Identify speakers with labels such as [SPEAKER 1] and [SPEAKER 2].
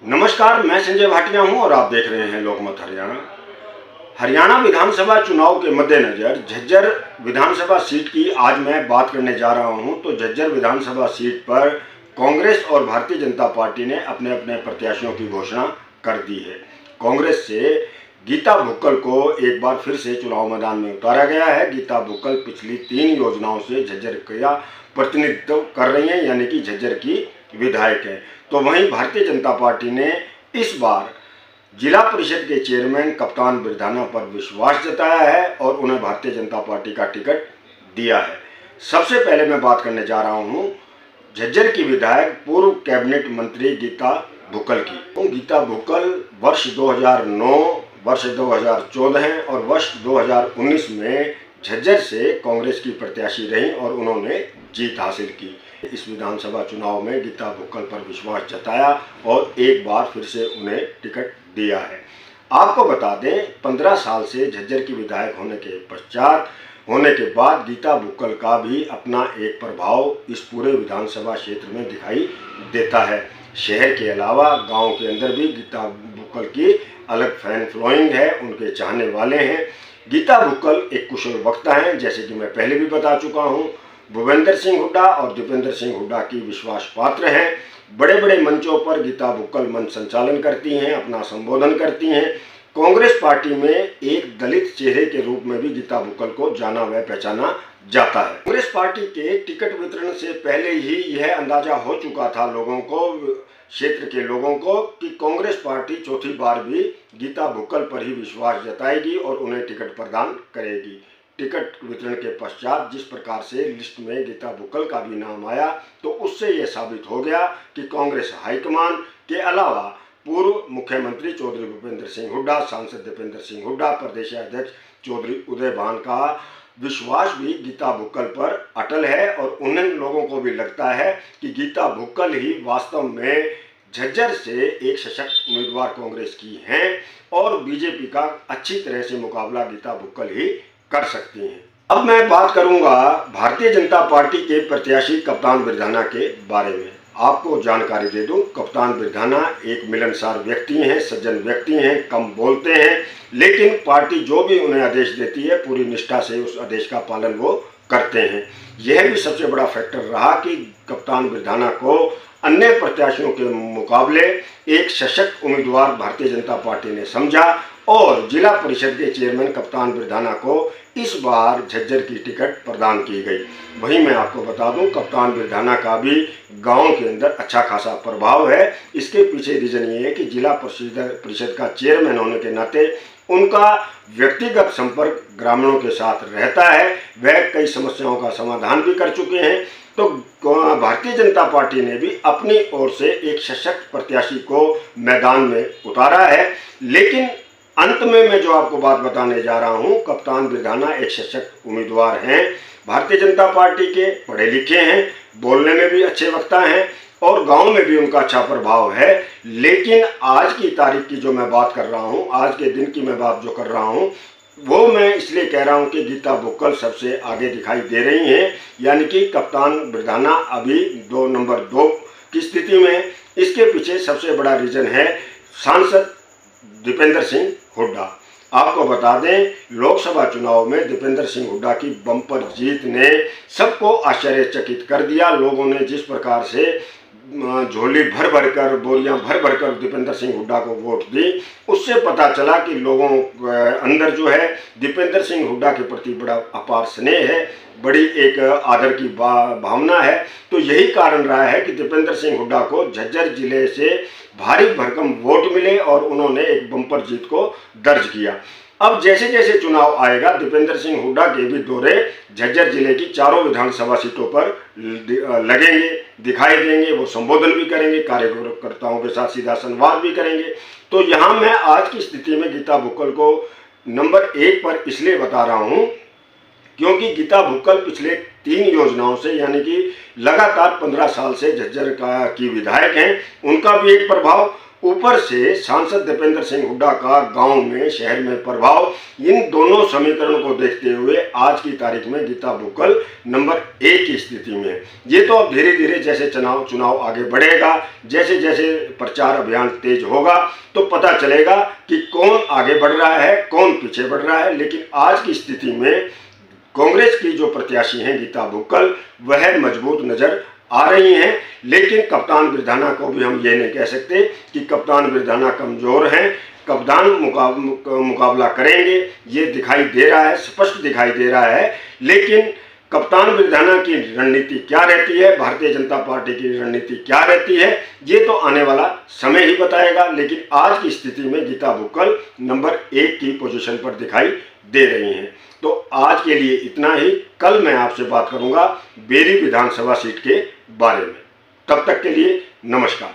[SPEAKER 1] नमस्कार, मैं संजय भाटिया हूं और आप देख रहे हैं लोकमत हरियाणा। हरियाणा विधानसभा चुनाव के मद्देनजर झज्जर विधानसभा सीट की आज मैं बात करने जा रहा हूं। तो झज्जर विधानसभा सीट पर कांग्रेस और भारतीय जनता पार्टी ने अपने अपने प्रत्याशियों की घोषणा कर दी है। कांग्रेस से गीता भुक्कल को एक बार फिर से चुनाव मैदान में उतारा गया है। गीता भुक्कल पिछली 3 योजनाओं से झज्जर का प्रतिनिधित्व कर रही हैं, यानी कि झज्जर की विधायक है। तो वहीं भारतीय जनता पार्टी ने इस बार जिला परिषद के चेयरमैन कप्तान बिरधाना पर विश्वास जताया है और उन्हें भारतीय जनता पार्टी का टिकट दिया है। सबसे पहले मैं बात करने जा रहा हूं झज्जर की विधायक पूर्व कैबिनेट मंत्री गीता भुक्कल की। गीता भुक्कल वर्ष 2009, वर्ष 2014 और वर्ष 2019 में झज्जर से कांग्रेस की प्रत्याशी रहीं और उन्होंने जीत हासिल की। इस विधानसभा चुनाव में गीता भुक्कल पर विश्वास जताया और एक बार फिर से उन्हें टिकट दिया है। आपको बता दें, 15 साल से झज्जर की विधायक होने के बाद गीता भुक्कल का भी अपना एक प्रभाव इस पूरे विधानसभा क्षेत्र में दिखाई देता है। शहर के अलावा गांव के अंदर भी गीता भुक्कल की अलग फैन फॉलोइंग है, उनके चाहने वाले हैं। गीता भुक्कल एक कुशल वक्ता हैं, जैसे कि मैं पहले भी बता चुका हूं। भूपेंद्र सिंह हुड्डा और दीपेंद्र सिंह हुड्डा की विश्वास पात्र हैं। बड़े बड़े मंचों पर गीता भुक्कल मंच संचालन करती हैं, अपना संबोधन करती हैं। कांग्रेस पार्टी में एक दलित चेहरे के रूप में भी गीता भुक्कल को जाना व पहचाना जाता है। कांग्रेस पार्टी के टिकट वितरण से पहले ही यह अंदाजा हो चुका था लोगों को, क्षेत्र के लोगों को, कि कांग्रेस पार्टी चौथी बार भी गीता भुक्कल पर ही विश्वास जताएगी और उन्हें टिकट प्रदान करेगी। टिकट वितरण के पश्चात जिस प्रकार से लिस्ट में गीता भुक्कल का भी नाम आया, तो उससे यह साबित हो गया कि कांग्रेस हाईकमान के अलावा पूर्व मुख्यमंत्री चौधरी भूपेंद्र सिंह हुड्डा, सांसद दीपेंद्र सिंह हुड्डा, प्रदेश अध्यक्ष चौधरी उदय भान का विश्वास भी गीता भुक्कल पर अटल है और उन लोगों को भी लगता है कि गीता भुक्कल ही वास्तव में झज्जर से एक सशक्त उम्मीदवार कांग्रेस की हैं और बीजेपी का अच्छी तरह से मुकाबला गीता भुक्कल ही कर सकती हैं। अब मैं बात करूंगा भारतीय जनता पार्टी के प्रत्याशी कप्तान बिरधाना के बारे में। आपको जानकारी दे दूं, कप्तान बिरधाना एक मिलनसार व्यक्ति हैं, सज्जन व्यक्ति हैं, कम बोलते हैं, लेकिन पार्टी जो भी उन्हें आदेश देती है पूरी निष्ठा से उस आदेश का पालन वो करते हैं। यह भी सबसे बड़ा फैक्टर रहा कि कप्तान बिरधाना को अन्य प्रत्याशियों के मुकाबले एक सशक्त उम्मीदवार भारतीय जनता पार्टी ने समझा और जिला परिषद के चेयरमैन कप्तान बिरधाना को इस बार झज्जर की टिकट प्रदान की गई। वहीं मैं आपको बता दूं, कप्तान बिरधाना का भी गांव के अंदर अच्छा खासा प्रभाव है। इसके पीछे रीजन ये है कि जिला परिषद का चेयरमैन होने के नाते उनका व्यक्तिगत संपर्क ग्रामीणों के साथ रहता है। वह कई समस्याओं का समाधान भी कर चुके हैं। तो भारतीय जनता पार्टी ने भी अपनी ओर से एक सशक्त प्रत्याशी को मैदान में उतारा है। लेकिन अंत में मैं जो आपको बात बताने जा रहा हूं, कप्तान बिरधाना एक सशक्त उम्मीदवार हैं, भारतीय जनता पार्टी के, पढ़े लिखे हैं, बोलने में भी अच्छे वक्ता हैं और गांव में भी उनका अच्छा प्रभाव है। लेकिन आज की तारीख की जो मैं बात कर रहा हूं, आज के दिन की मैं बात जो कर रहा हूं, वो मैं इसलिए कह रहा हूं कि गीता भुक्कल सबसे आगे दिखाई दे रही हैं, यानी कि कप्तान बिरधाना अभी नंबर 2 की स्थिति में। इसके पीछे सबसे बड़ा रीजन है सांसद दीपेंद्र सिंह हुड्डा। आपको बता दें, लोकसभा चुनाव में दीपेंद्र सिंह हुड्डा की बम्पर जीत ने सबको आश्चर्यचकित कर दिया। लोगों ने जिस प्रकार से झोली भर भर कर, बोरियां भर भर कर दीपेंद्र सिंह हुड्डा को वोट दी, उससे पता चला कि लोगों अंदर जो है दीपेंद्र सिंह हुड्डा के प्रति बड़ा अपार स्नेह है, बड़ी एक आदर की भावना है। तो यही कारण रहा है कि दीपेंद्र सिंह हुड्डा को झज्जर जिले से भारी भरकम वोट मिले और उन्होंने एक बम्पर जीत को दर्ज किया। अब जैसे जैसे चुनाव आएगा, दीपेंद्र सिंह हुड्डा के भी दौरे झज्जर जिले की चारों विधानसभा सीटों पर लगेंगे, दिखाई देंगे। वो संबोधन भी करेंगे, कार्यकर्ताओं के साथ सीधा संवाद भी करेंगे। तो यहाँ मैं आज की स्थिति में गीता भुक्कल को नंबर 1 पर इसलिए बता रहा हूँ क्योंकि गीता भुक्कल पिछले 3 योजनाओं से, यानी कि लगातार 15 साल से झज्जर की विधायक हैं। उनका भी एक प्रभाव ऊपर से सांसद दीपेंद्र सिंह हुड्डा का गांव में शहर में प्रभाव, इन दोनों समीकरण को देखते हुए आज की तारीख में गीता बुक्कल नंबर 1 की स्थिति में। ये तो अब धीरे धीरे जैसे चुनाव आगे बढ़ेगा, जैसे जैसे प्रचार अभियान तेज होगा तो पता चलेगा कि कौन आगे बढ़ रहा है, कौन पीछे बढ़ रहा है। लेकिन आज की स्थिति में कांग्रेस की जो प्रत्याशी हैं गीता बुक्कल, वह मजबूत नजर आ रही हैं। लेकिन कप्तान बिरधाना को भी हम ये नहीं कह सकते कि कप्तान बिरधाना कमजोर हैं, कप्तान मुकाबला करेंगे, ये दिखाई दे रहा है, स्पष्ट दिखाई दे रहा है। लेकिन कप्तान बिरधाना की रणनीति क्या रहती है, भारतीय जनता पार्टी की रणनीति क्या रहती है, ये तो आने वाला समय ही बताएगा। लेकिन आज की स्थिति में गीता बुक्कल नंबर 1 की पोजीशन पर दिखाई दे रही हैं। तो आज के लिए इतना ही। कल मैं आपसे बात करूंगा बेरी विधानसभा सीट के बारे में। तब तक के लिए नमस्कार।